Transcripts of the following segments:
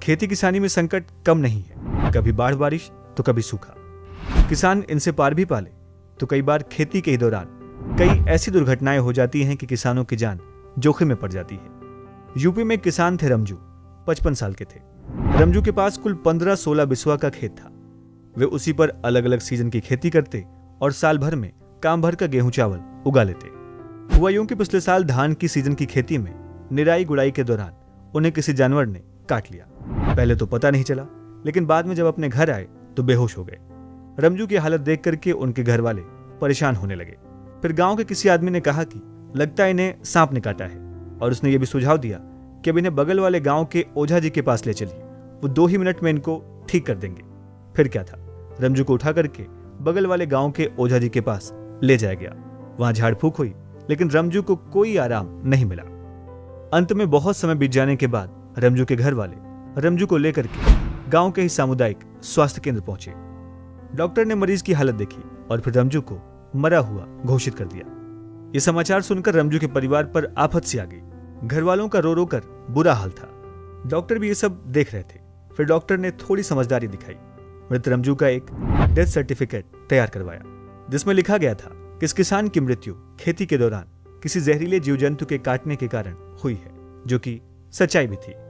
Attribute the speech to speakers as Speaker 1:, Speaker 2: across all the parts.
Speaker 1: खेती किसानी में संकट कम नहीं है, कभी बाढ़ बारिश तो कभी सूखा। किसान इनसे पार भी पाले तो कई बार खेती के दौरान कई ऐसी दुर्घटनाएं हो जाती हैं कि किसानों की जान जोखिम में पड़ जाती है। यूपी में एक किसान थे रमजू, 55 साल के थे। रमजू के पास कुल 15-16 बिस्वा का खेत था। वे उसी पर अलग अलग सीजन की खेती करते और साल भर में काम भर का गेहूं चावल उगा लेते। हुआ यूं कि पिछले साल धान की सीजन की खेती में निराई गुड़ाई के दौरान उन्हें किसी जानवर ने काट लिया। पहले तो पता नहीं चला, लेकिन बाद में जब अपने घर आए तो बेहोश हो गए। रमजू की हालत देख करके उनके घर वाले परेशान होने लगे। फिर गांव के किसी आदमी ने कहा कि लगता है इन्हें सांप ने काटा है, और उसने यह भी सुझाव दिया कि अब इन्हें बगल वाले गांव के ओझा जी के पास ले चलिए, वो 2 ही मिनट में इनको ठीक कर देंगे। फिर क्या था, रमजू को उठा करके बगल वाले गांव के ओझा जी के पास ले जाया गया। वहां झाड़ फूक हुई, लेकिन रमजू को कोई आराम नहीं मिला। अंत में बहुत समय बीत जाने के बाद रमजू के घर वाले रमजू को लेकर के गांव के ही सामुदायिक स्वास्थ्य केंद्र पहुंचे। डॉक्टर ने मरीज की हालत देखी और फिर रमजू को मरा हुआ घोषित कर दिया। यह समाचार सुनकर रमजू के परिवार पर आफत सी आ गई। घर वालों का रो रो कर बुरा हाल था। डॉक्टर भी ये सब देख रहे थे। फिर डॉक्टर ने थोड़ी समझदारी दिखाई। मृत रमजू का एक डेथ सर्टिफिकेट तैयार करवाया, जिसमें लिखा गया था कि इस किसान की मृत्यु खेती के दौरान किसी जहरीले जीव जंतु के काटने के कारण हुई है, जो कि सच्चाई भी थी।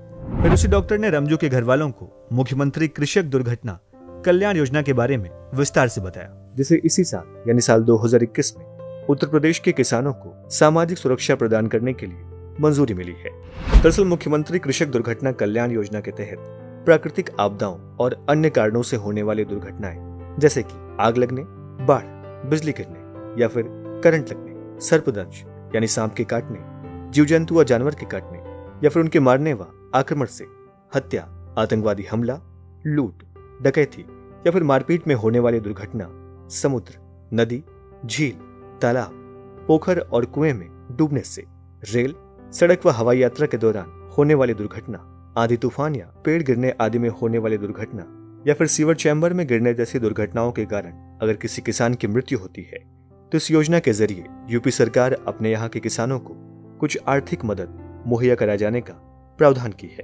Speaker 1: फिर उसी डॉक्टर ने रमजू के घर वालों को मुख्यमंत्री कृषक दुर्घटना कल्याण योजना के बारे में विस्तार से बताया, जिसे इसी साल यानी साल 2021 में उत्तर प्रदेश के किसानों को सामाजिक सुरक्षा प्रदान करने के लिए मंजूरी मिली है। दरअसल मुख्यमंत्री कृषक दुर्घटना कल्याण योजना के तहत प्राकृतिक आपदाओं और अन्य कारणों से होने वाली दुर्घटनाएं, जैसे कि आग लगने, बाढ़, बिजली गिरने या फिर करंट लगने, सर्पदंश यानी सांप के काटने, जीव जंतु व जानवर के काटने या फिर उनके मारने व आक्रमण से, हत्या, आतंकवादी हमला, लूट, डकैती या फिर मारपीट में होने वाली दुर्घटना, समुद्र, नदी, झील, तालाब, पोखर और कुएं में डूबने से, रेल, सड़क व हवाई यात्रा के दौरान होने वाली दुर्घटना, आंधी तूफान या पेड़ गिरने आदि में होने वाली दुर्घटना या फिर सीवर चैम्बर में गिरने जैसी दुर्घटनाओं के कारण अगर किसी किसान की मृत्यु होती है तो इस योजना के जरिए यूपी सरकार अपने यहाँ के किसानों को कुछ आर्थिक मदद मुहैया कराए जाने का प्रावधान की है।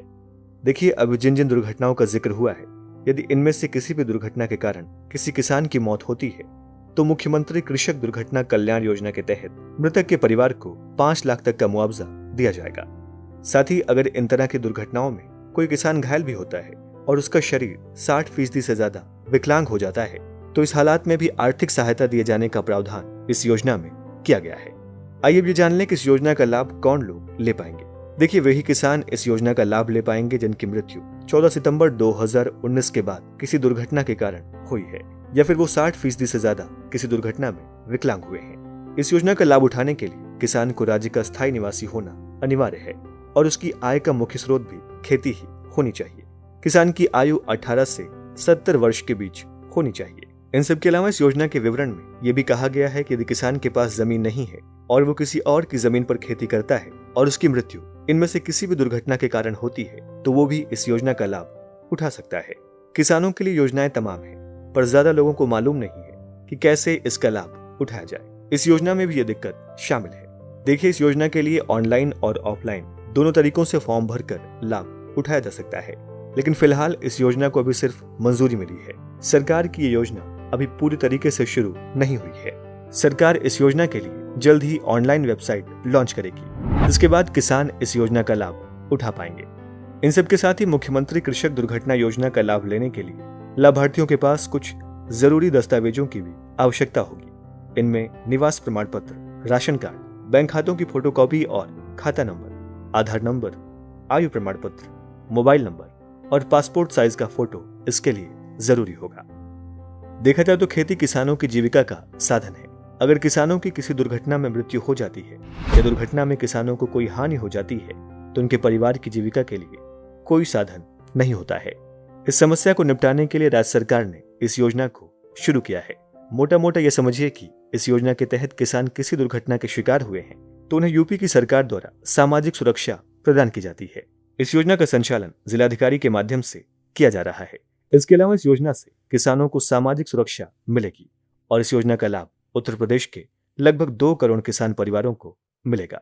Speaker 1: देखिए, अब जिन जिन दुर्घटनाओं का जिक्र हुआ है, यदि इनमें से किसी भी दुर्घटना के कारण किसी किसान की मौत होती है तो मुख्यमंत्री कृषक दुर्घटना कल्याण योजना के तहत मृतक के परिवार को 5 लाख तक का मुआवजा दिया जाएगा। साथ ही अगर इन तरह की दुर्घटनाओं में कोई किसान घायल भी होता है और उसका शरीर 60% से ज्यादा विकलांग हो जाता है तो इस हालात में भी आर्थिक सहायता दिए जाने का प्रावधान इस योजना में किया गया है। आइए भी जान लें कि इस योजना का लाभ कौन लोग ले पाएंगे। देखिए, वही किसान इस योजना का लाभ ले पाएंगे जिनकी मृत्यु 14 सितंबर 2019 के बाद किसी दुर्घटना के कारण हुई है या फिर वो 60% से ज्यादा किसी दुर्घटना में विकलांग हुए हैं। इस योजना का लाभ उठाने के लिए किसान को राज्य का स्थायी निवासी होना अनिवार्य है और उसकी आय का मुख्य स्रोत भी खेती ही होनी चाहिए। किसान की आयु 18 से 70 वर्ष के बीच होनी चाहिए। इन सब के अलावा इस योजना के विवरण में यह भी कहा गया है कि यदि किसान के पास जमीन नहीं है और वो किसी और की जमीन पर खेती करता है और उसकी मृत्यु इनमें से किसी भी दुर्घटना के कारण होती है तो वो भी इस योजना का लाभ उठा सकता है। किसानों के लिए योजनाएं तमाम है, पर ज्यादा लोगों को मालूम नहीं है कि कैसे इसका लाभ उठाया जाए। इस योजना में भी ये दिक्कत शामिल है। देखिए, इस योजना के लिए ऑनलाइन और ऑफलाइन दोनों तरीकों से फॉर्म भरकर लाभ उठाया जा सकता है, लेकिन फिलहाल इस योजना को अभी सिर्फ मंजूरी मिली है। सरकार की ये योजना अभी पूरी तरीके से शुरू नहीं हुई है। सरकार इस योजना के लिए जल्द ही ऑनलाइन वेबसाइट लॉन्च करेगी, जिसके बाद किसान इस योजना का लाभ उठा पाएंगे। इन सब के साथ ही मुख्यमंत्री कृषक दुर्घटना योजना का लाभ लेने के लिए लाभार्थियों के पास कुछ जरूरी दस्तावेजों की भी आवश्यकता होगी। इनमें निवास प्रमाण पत्र, राशन कार्ड, बैंक खातों की फोटोकॉपी और खाता नंबर, आधार नंबर, आयु प्रमाण पत्र, मोबाइल नंबर और पासपोर्ट साइज का फोटो इसके लिए जरूरी होगा। देखा जाए तो खेती किसानों की जीविका का साधन है। अगर किसानों की किसी दुर्घटना में मृत्यु हो जाती है या दुर्घटना में किसानों को कोई हानि हो जाती है तो उनके परिवार की जीविका के लिए कोई साधन नहीं होता है। इस समस्या को निपटाने के लिए राज्य सरकार ने इस योजना को शुरू किया है। मोटा मोटा यह समझिए कि इस योजना के तहत किसान किसी दुर्घटना के शिकार हुए हैं तो उन्हें यूपी की सरकार द्वारा सामाजिक सुरक्षा प्रदान की जाती है। इस योजना का संचालन जिलाधिकारी के माध्यम से किया जा रहा है। इसके अलावा इस योजना से किसानों को सामाजिक सुरक्षा मिलेगी और इस योजना का लाभ उत्तर प्रदेश के लगभग 2 करोड़ किसान परिवारों को मिलेगा।